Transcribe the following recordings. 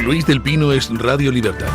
Luis del Pino es Radio Libertad.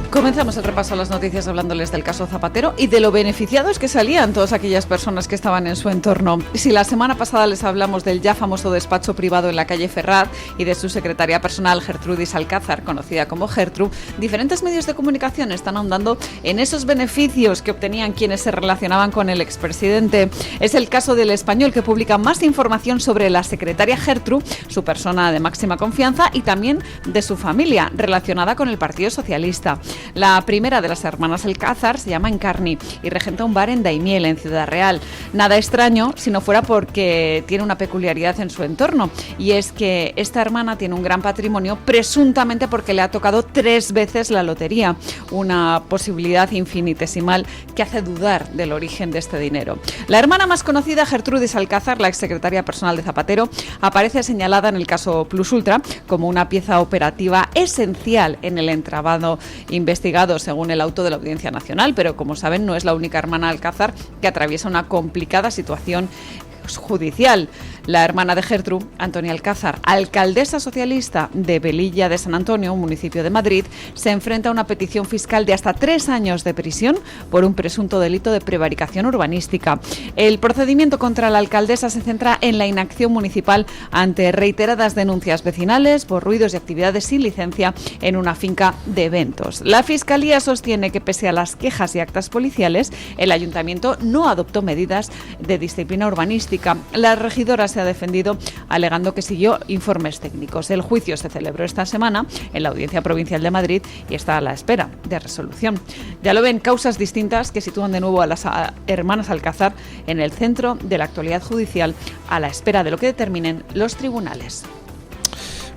Comenzamos el repaso a las noticias hablándoles del caso Zapatero y de lo beneficiados que salían todas aquellas personas que estaban en su entorno. Si la semana pasada les hablamos del ya famoso despacho privado en la calle Ferraz y de su secretaria personal Gertrudis Alcázar, conocida como Gertru, diferentes medios de comunicación están ahondando en esos beneficios que obtenían quienes se relacionaban con el expresidente. Es el caso del Español, que publica más información sobre la secretaria Gertru, su persona de máxima confianza, y también de su familia relacionada con el Partido Socialista. La primera de las hermanas Alcázar se llama Encarni y regenta un bar en Daimiel, en Ciudad Real. Nada extraño si no fuera porque tiene una peculiaridad en su entorno, y es que esta hermana tiene un gran patrimonio, presuntamente porque le ha tocado 3 veces la lotería, una posibilidad infinitesimal que hace dudar del origen de este dinero. La hermana más conocida, Gertrudis Alcázar, la exsecretaria personal de Zapatero, aparece señalada en el caso Plus Ultra como una pieza operativa esencial en el entramado investigado, según el auto de la Audiencia Nacional, pero como saben no es la única hermana Alcázar que atraviesa una complicada situación judicial. La hermana de Gertru, Antonia Alcázar, alcaldesa socialista de Velilla de San Antonio, un municipio de Madrid, se enfrenta a una petición fiscal de hasta 3 años de prisión por un presunto delito de prevaricación urbanística. El procedimiento contra la alcaldesa se centra en la inacción municipal ante reiteradas denuncias vecinales por ruidos y actividades sin licencia en una finca de eventos. La Fiscalía sostiene que, pese a las quejas y actas policiales, el ayuntamiento no adoptó medidas de disciplina urbanística. La regidora se ha defendido alegando que siguió informes técnicos. El juicio se celebró esta semana en la Audiencia Provincial de Madrid y está a la espera de resolución. Ya lo ven, causas distintas que sitúan de nuevo a las hermanas Alcázar en el centro de la actualidad judicial, a la espera de lo que determinen los tribunales.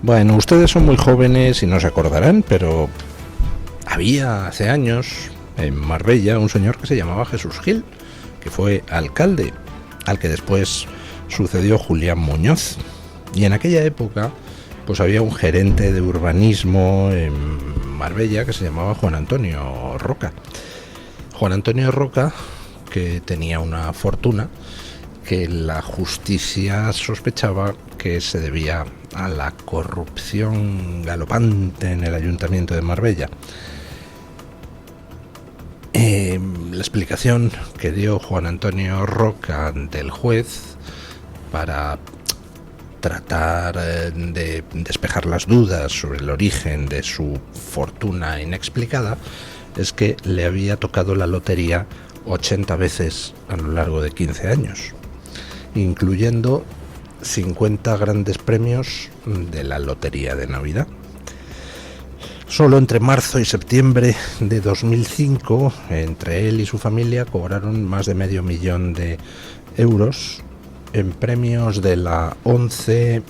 Bueno, ustedes son muy jóvenes y no se acordarán, pero había hace años en Marbella un señor que se llamaba Jesús Gil, que fue alcalde, al que después sucedió Julián Muñoz. Y en aquella época pues había un gerente de urbanismo en Marbella que se llamaba Juan Antonio Roca. Juan Antonio Roca, que tenía una fortuna que la justicia sospechaba que se debía a la corrupción galopante en el ayuntamiento de Marbella. La explicación que dio Juan Antonio Roca ante el juez para tratar de despejar las dudas sobre el origen de su fortuna inexplicada es que le había tocado la lotería 80 veces a lo largo de 15 años, incluyendo 50 grandes premios de la lotería de Navidad. Solo entre marzo y septiembre de 2005, entre él y su familia cobraron más de $500,000 de euros en premios de la ONCE,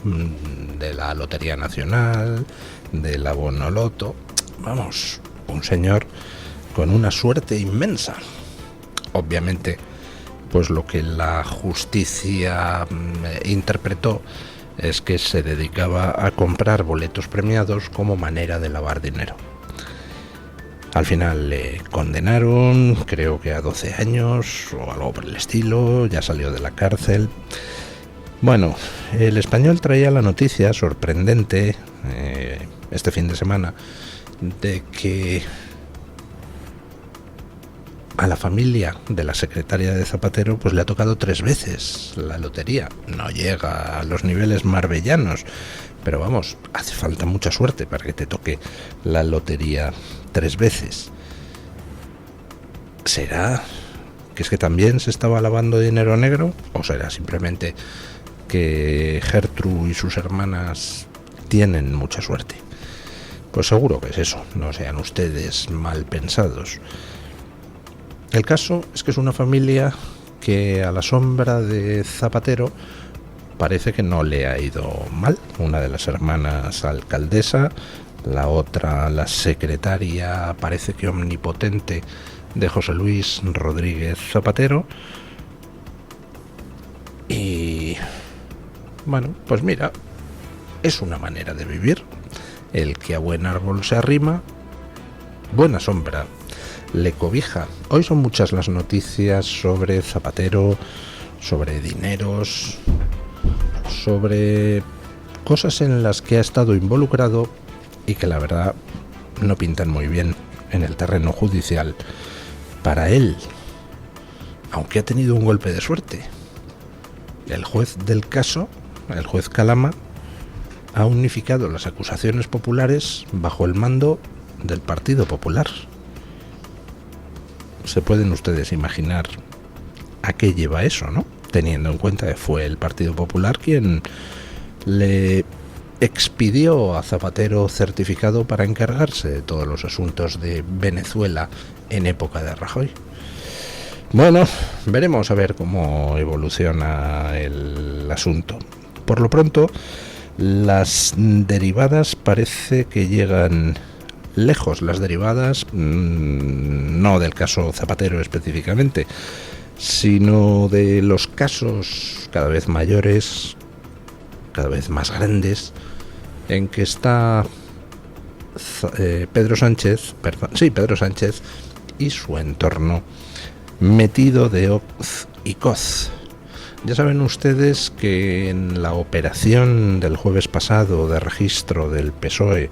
de la Lotería Nacional, de la Bonoloto. Vamos, un señor con una suerte inmensa. Obviamente, pues lo que la justicia interpretó es que se dedicaba a comprar boletos premiados como manera de lavar dinero. Al final le condenaron, creo que a 12 años o algo por el estilo, ya salió de la cárcel. Bueno, el Español traía la noticia sorprendente este fin de semana de que a la familia de la secretaria de Zapatero pues le ha tocado 3 veces la lotería. No llega a los niveles marbellanos, pero vamos, hace falta mucha suerte para que te toque la lotería 3 veces. ¿Será que es que también se estaba lavando dinero negro? ¿O será simplemente que Gertru y sus hermanas tienen mucha suerte? Pues seguro que es eso, no sean ustedes mal pensados. El caso es que es una familia que a la sombra de Zapatero parece que no le ha ido mal. Una de las hermanas alcaldesa, la otra la secretaria parece que omnipotente de José Luis Rodríguez Zapatero. Y bueno, pues mira, es una manera de vivir. El que a buen árbol se arrima, buena sombra le cobija. Hoy son muchas las noticias sobre Zapatero, sobre dineros, sobre cosas en las que ha estado involucrado y que la verdad no pintan muy bien en el terreno judicial para él, aunque ha tenido un golpe de suerte. El juez del caso, el juez Calama, ha unificado las acusaciones populares bajo el mando del Partido Popular. Se pueden ustedes imaginar a qué lleva eso, ¿no? Teniendo en cuenta que fue el Partido Popular quien le expidió a Zapatero certificado para encargarse de todos los asuntos de Venezuela en época de Rajoy. Bueno, veremos a ver cómo evoluciona el asunto. Por lo pronto, las derivadas parece que llegan lejos. Las derivadas no del caso Zapatero específicamente, sino de los casos cada vez mayores, cada vez más grandes, en que está Pedro Sánchez y su entorno metido de hoz y coz. Ya saben ustedes que en la operación del jueves pasado de registro del PSOE,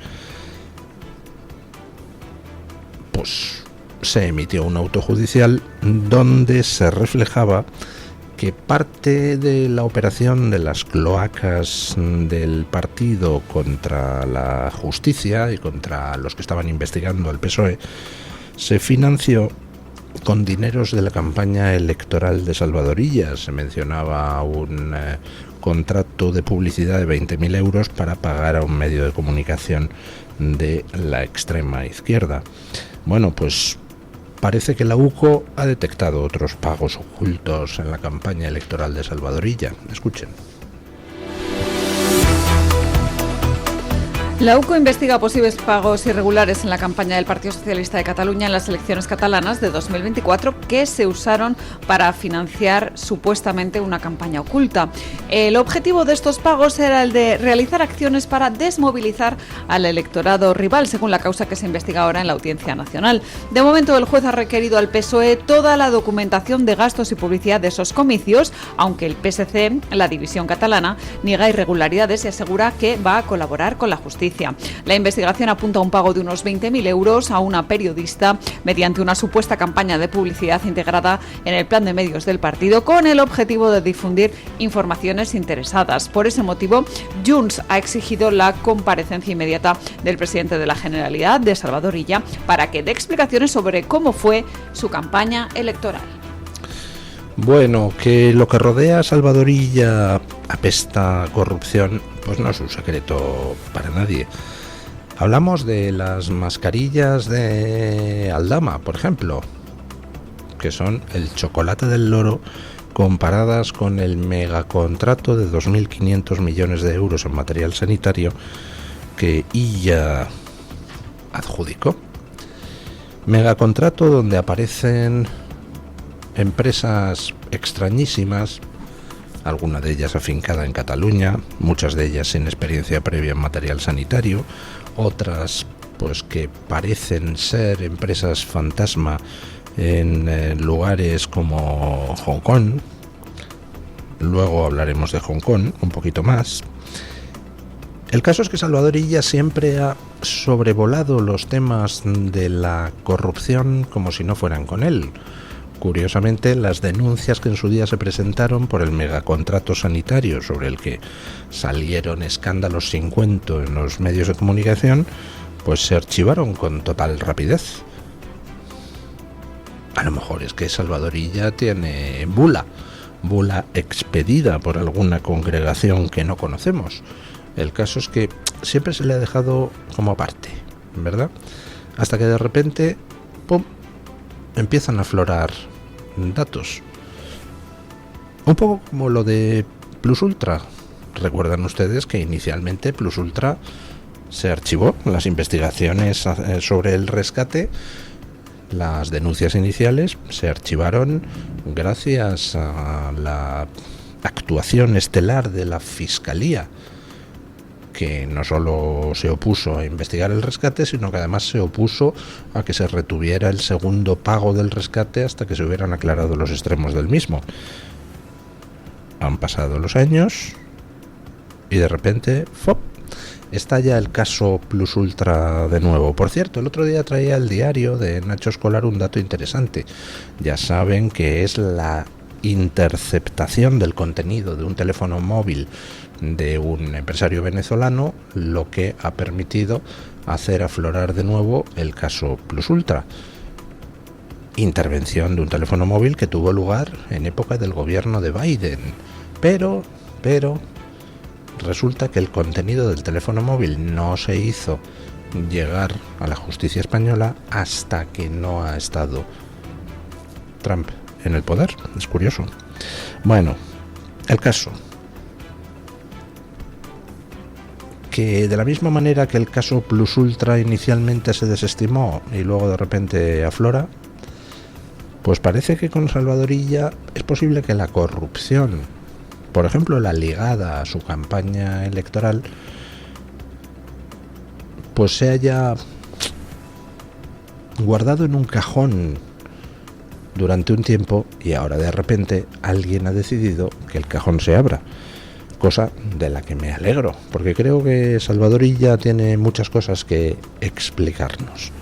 pues se emitió un auto judicial donde se reflejaba que parte de la operación de las cloacas del partido contra la justicia y contra los que estaban investigando al PSOE se financió con dineros de la campaña electoral de Salvador Illa. Se mencionaba un contrato de publicidad de 20.000 euros para pagar a un medio de comunicación de la extrema izquierda. Bueno, pues parece que la UCO ha detectado otros pagos ocultos en la campaña electoral de Salvador Illa. Escuchen. La UCO investiga posibles pagos irregulares en la campaña del Partido Socialista de Cataluña en las elecciones catalanas de 2024 que se usaron para financiar supuestamente una campaña oculta. El objetivo de estos pagos era el de realizar acciones para desmovilizar al electorado rival, según la causa que se investiga ahora en la Audiencia Nacional. De momento, el juez ha requerido al PSOE toda la documentación de gastos y publicidad de esos comicios, aunque el PSC, la división catalana, niega irregularidades y asegura que va a colaborar con la justicia. La investigación apunta a un pago de unos 20.000 euros a una periodista mediante una supuesta campaña de publicidad integrada en el plan de medios del partido con el objetivo de difundir informaciones interesadas. Por ese motivo, Junts ha exigido la comparecencia inmediata del presidente de la Generalidad, de Salvador Illa, para que dé explicaciones sobre cómo fue su campaña electoral. Bueno, que lo que rodea a Salvador Illa apesta corrupción, pues no es un secreto para nadie. Hablamos de las mascarillas de Aldama, por ejemplo, que son el chocolate del loro comparadas con el megacontrato de 2.500 millones de euros en material sanitario que Illa adjudicó. Megacontrato donde aparecen empresas extrañísimas, alguna de ellas afincada en Cataluña, muchas de ellas sin experiencia previa en material sanitario, otras pues que parecen ser empresas fantasma en lugares como Hong Kong. Luego hablaremos de Hong Kong un poquito más. El caso es que Salvador Illa siempre ha sobrevolado los temas de la corrupción como si no fueran con él. Curiosamente, las denuncias que en su día se presentaron por el megacontrato sanitario, sobre el que salieron escándalos sin cuento en los medios de comunicación, pues se archivaron con total rapidez. A lo mejor es que Salvador Illa tiene bula expedida por alguna congregación que no conocemos. El caso es que siempre se le ha dejado como aparte, ¿verdad? Hasta que de repente, ¡pum!, empiezan a aflorar datos. Un poco como lo de Plus Ultra. Recuerdan ustedes que inicialmente Plus Ultra se archivó. Las investigaciones sobre el rescate, las denuncias iniciales se archivaron gracias a la actuación estelar de la Fiscalía, que no solo se opuso a investigar el rescate, sino que además se opuso a que se retuviera el segundo pago del rescate hasta que se hubieran aclarado los extremos del mismo. Han pasado los años y de repente, ¡fop!, estalla el caso Plus Ultra de nuevo. Por cierto, el otro día traía el diario de Nacho Escolar un dato interesante. Ya saben que es la interceptación del contenido de un teléfono móvil de un empresario venezolano lo que ha permitido hacer aflorar de nuevo el caso Plus Ultra. Intervención de un teléfono móvil que tuvo lugar en época del gobierno de Biden. Pero resulta que el contenido del teléfono móvil no se hizo llegar a la justicia española hasta que no ha estado Trump en el poder. Es curioso. Bueno, el caso que de la misma manera que el caso Plus Ultra inicialmente se desestimó y luego de repente aflora, pues parece que con Salvadorilla es posible que la corrupción, por ejemplo la ligada a su campaña electoral, pues se haya guardado en un cajón durante un tiempo y ahora de repente alguien ha decidido que el cajón se abra. Cosa de la que me alegro, porque creo que Salvadorilla tiene muchas cosas que explicarnos.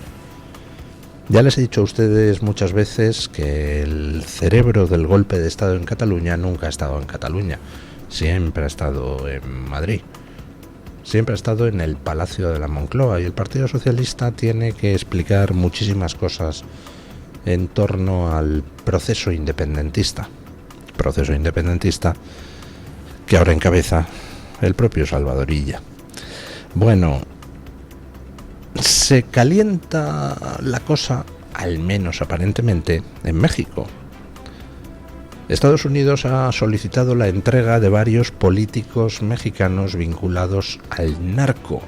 Ya les he dicho a ustedes muchas veces que el cerebro del golpe de Estado en Cataluña nunca ha estado en Cataluña, siempre ha estado en Madrid, siempre ha estado en el Palacio de la Moncloa, y el Partido Socialista tiene que explicar muchísimas cosas en torno al proceso independentista que ahora encabeza el propio Salvadorilla. Bueno, se calienta la cosa, al menos aparentemente, en México. Estados Unidos ha solicitado la entrega de varios políticos mexicanos vinculados al narco.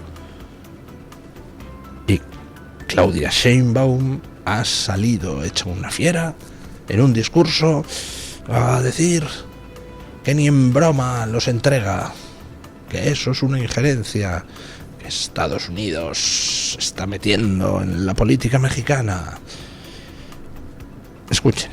Y Claudia Sheinbaum ha salido hecha una fiera en un discurso a decir que ni en broma los entrega, que eso es una injerencia que Estados Unidos se está metiendo en la política mexicana. Escuchen.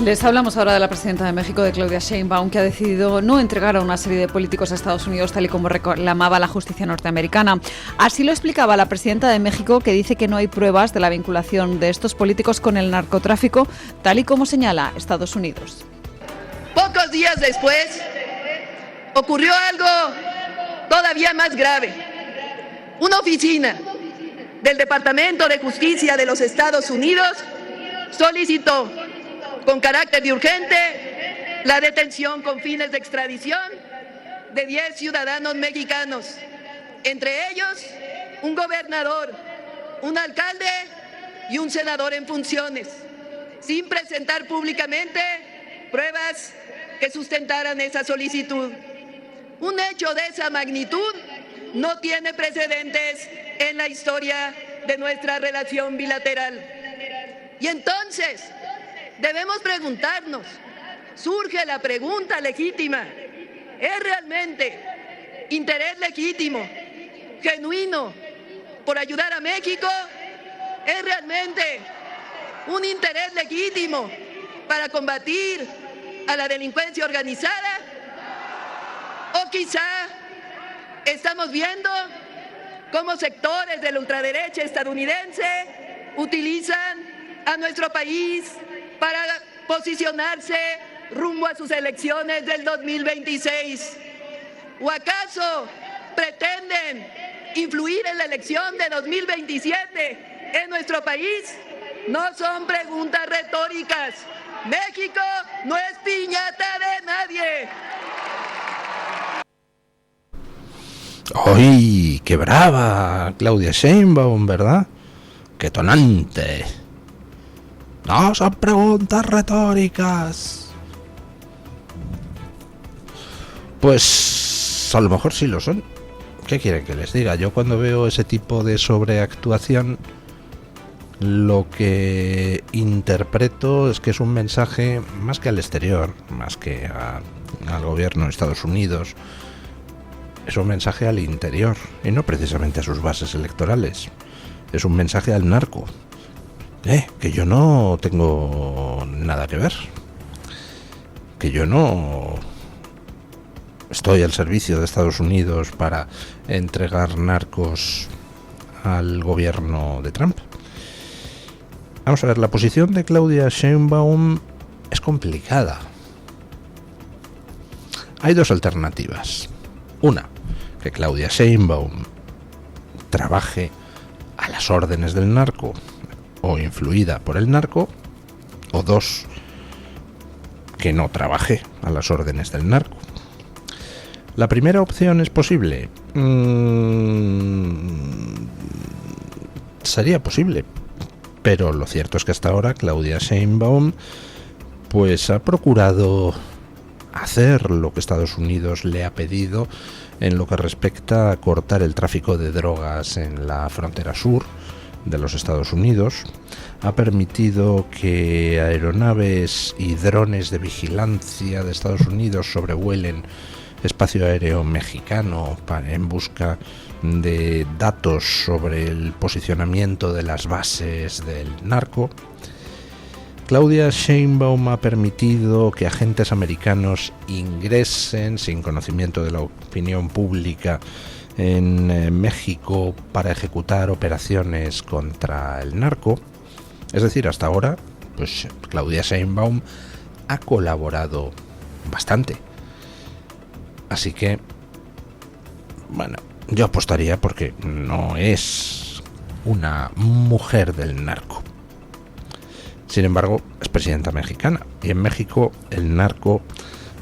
Les hablamos ahora de la presidenta de México, de Claudia Sheinbaum, que ha decidido no entregar a una serie de políticos a Estados Unidos tal y como reclamaba la justicia norteamericana. Así lo explicaba la presidenta de México, que dice que no hay pruebas de la vinculación de estos políticos con el narcotráfico, tal y como señala Estados Unidos. Pocos días después, ocurrió algo todavía más grave. Una oficina del Departamento de Justicia de los Estados Unidos solicitó con carácter de urgente la detención con fines de extradición de 10 ciudadanos mexicanos, entre ellos un gobernador, un alcalde y un senador en funciones, sin presentar públicamente pruebas que sustentaran esa solicitud. Un hecho de esa magnitud no tiene precedentes en la historia de nuestra relación bilateral. Y entonces debemos preguntarnos, surge la pregunta legítima: ¿es realmente interés legítimo, genuino, por ayudar a México? ¿Es realmente un interés legítimo para combatir a la delincuencia organizada? ¿O quizá estamos viendo cómo sectores de la ultraderecha estadounidense utilizan a nuestro país para posicionarse rumbo a sus elecciones del 2026? ¿O acaso pretenden influir en la elección de 2027 en nuestro país? No son preguntas retóricas. México no es piñata de nadie. ¡Ay, qué brava Claudia Sheinbaum, ¿verdad? ¡Qué tonante! No son preguntas retóricas. Pues a lo mejor sí lo son. ¿Qué quieren que les diga? Yo cuando veo ese tipo de sobreactuación, lo que interpreto es que es un mensaje más que al exterior, más que al gobierno de Estados Unidos. Es un mensaje al interior y no precisamente a sus bases electorales. Es un mensaje al narco. Que yo no tengo nada que ver. que yo no estoy al servicio de Estados Unidos para entregar narcos al gobierno de Trump. Vamos a ver, la posición de Claudia Sheinbaum es complicada. Hay dos alternativas. Una, que Claudia Sheinbaum trabaje a las órdenes del narco o influida por el narco. O dos, que no trabaje a las órdenes del narco. La primera opción es posible. Sería posible. Pero lo cierto es que hasta ahora Claudia Sheinbaum pues ha procurado hacer lo que Estados Unidos le ha pedido en lo que respecta a cortar el tráfico de drogas en la frontera sur de los Estados Unidos. Ha permitido que aeronaves y drones de vigilancia de Estados Unidos sobrevuelen espacio aéreo mexicano en busca de datos sobre el posicionamiento de las bases del narco. Claudia Sheinbaum ha permitido que agentes americanos ingresen sin conocimiento de la opinión pública en México para ejecutar operaciones contra el narco. Es decir, hasta ahora, pues Claudia Sheinbaum ha colaborado bastante. Así que, bueno, yo apostaría porque no es una mujer del narco. Sin embargo, es presidenta mexicana y en México el narco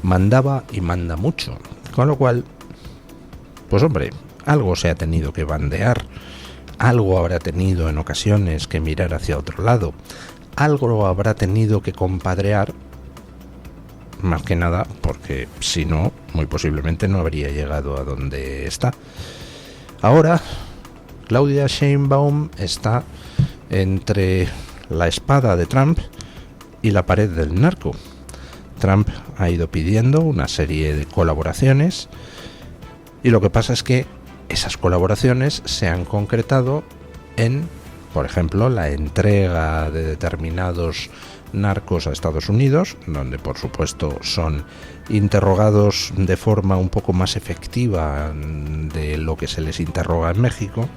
mandaba y manda mucho. Con lo cual, pues hombre, algo se ha tenido que bandear, algo habrá tenido en ocasiones que mirar hacia otro lado, algo habrá tenido que compadrear, más que nada porque si no, muy posiblemente no habría llegado a donde está. Ahora, Claudia Sheinbaum está entre la espada de Trump y la pared del narco. Trump ha ido pidiendo una serie de colaboraciones y lo que pasa es que esas colaboraciones se han concretado en, por ejemplo, la entrega de determinados narcos a Estados Unidos, donde por supuesto son interrogados de forma un poco más efectiva de lo que se les interroga en México.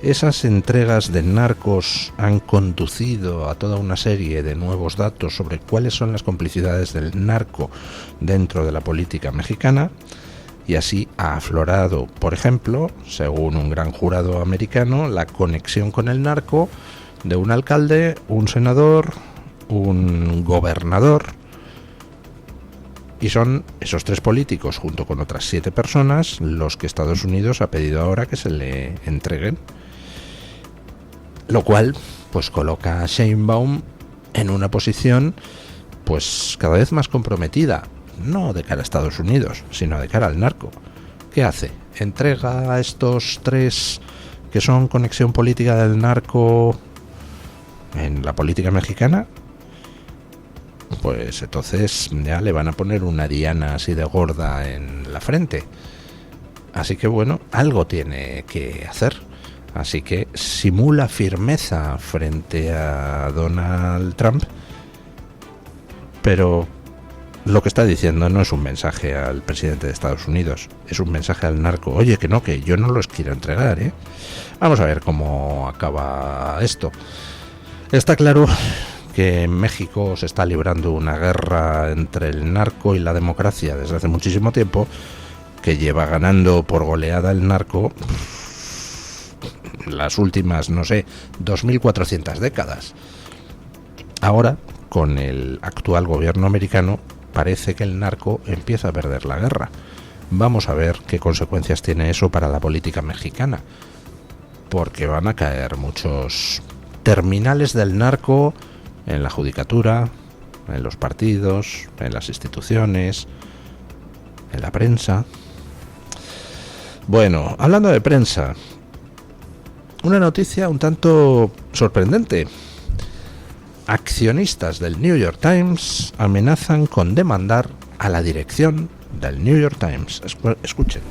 Esas entregas de narcos han conducido a toda una serie de nuevos datos sobre cuáles son las complicidades del narco dentro de la política mexicana, y así ha aflorado, por ejemplo, según un gran jurado americano, la conexión con el narco de un alcalde, un senador, un gobernador, y son esos tres políticos junto con otras 7 personas los que Estados Unidos ha pedido ahora que se le entreguen, lo cual pues coloca a Sheinbaum en una posición pues cada vez más comprometida, no de cara a Estados Unidos, sino de cara al narco. ¿Qué hace? ¿Entrega a estos 3 que son conexión política del narco en la política mexicana? Pues entonces ya le van a poner una diana así de gorda en la frente. Así que bueno, algo tiene que hacer. Así que simula firmeza frente a Donald Trump, pero lo que está diciendo no es un mensaje al presidente de Estados Unidos, es un mensaje al narco. Oye, que no, que yo no los quiero entregar, ¿eh? Vamos a ver cómo acaba esto. Está claro que en México se está librando una guerra entre el narco y la democracia desde hace muchísimo tiempo, que lleva ganando por goleada el narco las últimas, no sé, 2.400 décadas. Ahora, con el actual gobierno americano, parece que el narco empieza a perder la guerra. Vamos a ver qué consecuencias tiene eso para la política mexicana, porque van a caer muchos terminales del narco en la judicatura, en los partidos, en las instituciones, en la prensa. Bueno, hablando de prensa, una noticia un tanto sorprendente. Accionistas del New York Times amenazan con demandar a la dirección del New York Times. Escuchen.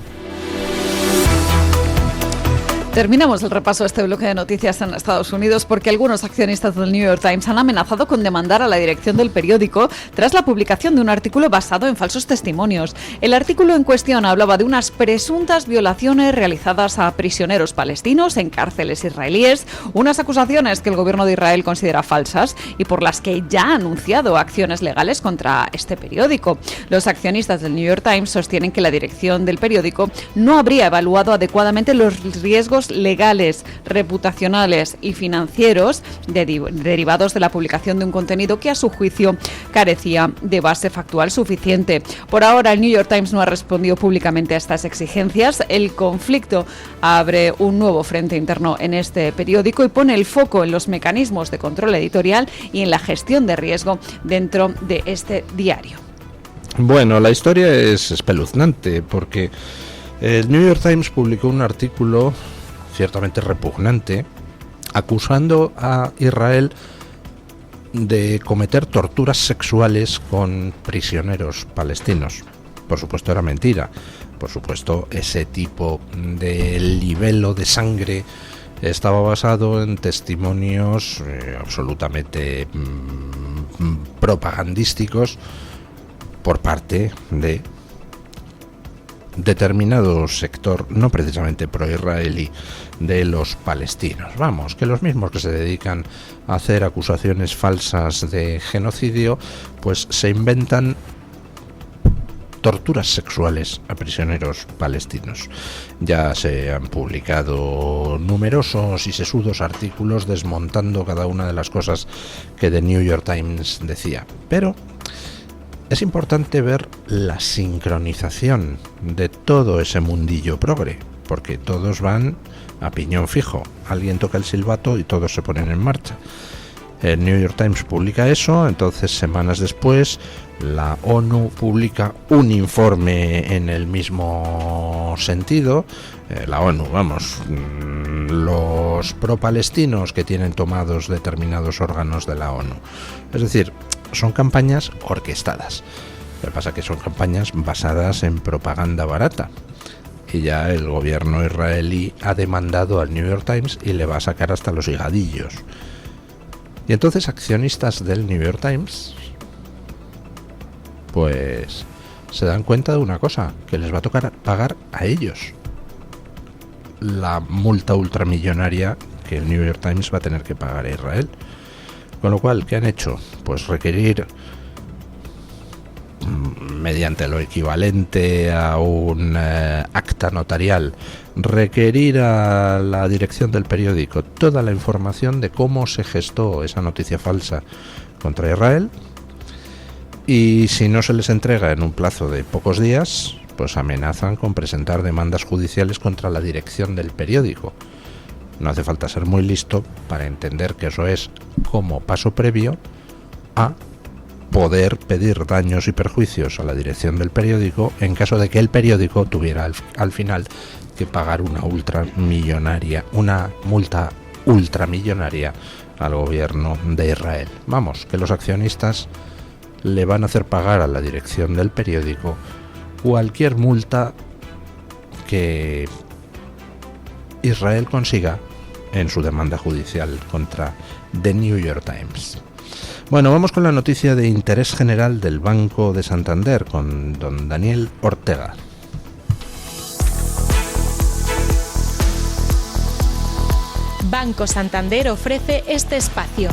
Terminamos el repaso de este bloque de noticias en Estados Unidos porque algunos accionistas del New York Times han amenazado con demandar a la dirección del periódico tras la publicación de un artículo basado en falsos testimonios. El artículo en cuestión hablaba de unas presuntas violaciones realizadas a prisioneros palestinos en cárceles israelíes, unas acusaciones que el gobierno de Israel considera falsas y por las que ya ha anunciado acciones legales contra este periódico. Los accionistas del New York Times sostienen que la dirección del periódico no habría evaluado adecuadamente los riesgos legales, reputacionales y financieros derivados de la publicación de un contenido que a su juicio carecía de base factual suficiente. Por ahora, el New York Times no ha respondido públicamente a estas exigencias. El conflicto abre un nuevo frente interno en este periódico y pone el foco en los mecanismos de control editorial y en la gestión de riesgo dentro de este diario. Bueno, la historia es espeluznante porque el New York Times publicó un artículo ciertamente repugnante, acusando a Israel de cometer torturas sexuales con prisioneros palestinos. Por supuesto era mentira, por supuesto ese tipo de libelo de sangre estaba basado en testimonios absolutamente propagandísticos por parte de determinado sector, no precisamente pro-israelí, de los palestinos. Vamos, que los mismos que se dedican a hacer acusaciones falsas de genocidio, pues se inventan torturas sexuales a prisioneros palestinos. Ya se han publicado numerosos y sesudos artículos desmontando cada una de las cosas que The New York Times decía. Pero es importante ver la sincronización de todo ese mundillo progre, porque todos van a piñón fijo. Alguien toca el silbato y todos se ponen en marcha. El New York Times publica eso, entonces semanas después la ONU publica un informe en el mismo sentido. La ONU, vamos, los pro-palestinos que tienen tomados determinados órganos de la ONU. Es decir, son campañas orquestadas. Lo que pasa es que son campañas basadas en propaganda barata. Y ya el gobierno israelí ha demandado al New York Times y le va a sacar hasta los higadillos. Y entonces accionistas del New York Times pues se dan cuenta de una cosa, que les va a tocar pagar a ellos la multa ultramillonaria que el New York Times va a tener que pagar a Israel. Con lo cual, ¿qué han hecho? Pues requerir, mediante lo equivalente a un acta notarial, requerir a la dirección del periódico toda la información de cómo se gestó esa noticia falsa contra Israel, y si no se les entrega en un plazo de pocos días, pues amenazan con presentar demandas judiciales contra la dirección del periódico. No hace falta ser muy listo para entender que eso es como paso previo a poder pedir daños y perjuicios a la dirección del periódico en caso de que el periódico tuviera al final que pagar una multa ultramillonaria al gobierno de Israel. Vamos, que los accionistas le van a hacer pagar a la dirección del periódico cualquier multa que Israel consiga en su demanda judicial contra The New York Times. Bueno, vamos con la noticia de interés general del Banco de Santander con don Daniel Ortega. Banco Santander ofrece este espacio.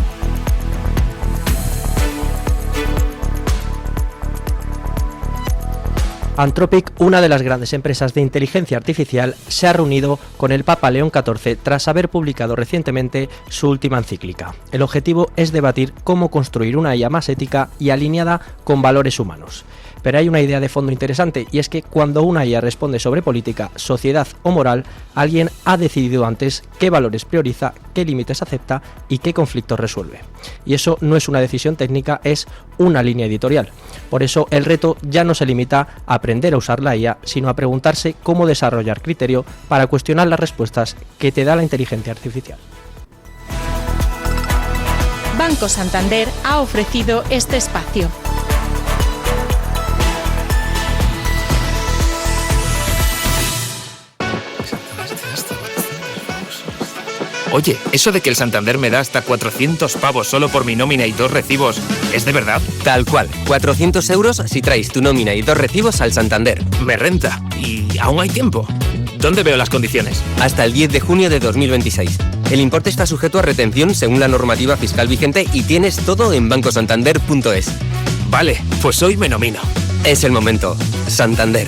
Anthropic, una de las grandes empresas de inteligencia artificial, se ha reunido con el Papa León XIV tras haber publicado recientemente su última encíclica. El objetivo es debatir cómo construir una IA más ética y alineada con valores humanos. Pero hay una idea de fondo interesante, y es que cuando una IA responde sobre política, sociedad o moral, alguien ha decidido antes qué valores prioriza, qué límites acepta y qué conflictos resuelve. Y eso no es una decisión técnica, es una línea editorial. Por eso el reto ya no se limita a aprender a usar la IA, sino a preguntarse cómo desarrollar criterio para cuestionar las respuestas que te da la inteligencia artificial. Banco Santander ha ofrecido este espacio. Oye, ¿eso de que el Santander me da hasta 400 pavos solo por mi nómina y 2 recibos, es de verdad? Tal cual, 400 euros si traes tu nómina y 2 recibos al Santander. Me renta. ¿Y aún hay tiempo? ¿Dónde veo las condiciones? Hasta el 10 de junio de 2026. El importe está sujeto a retención según la normativa fiscal vigente y tienes todo en bancosantander.es. Vale, pues hoy me nomino. Es el momento. Santander.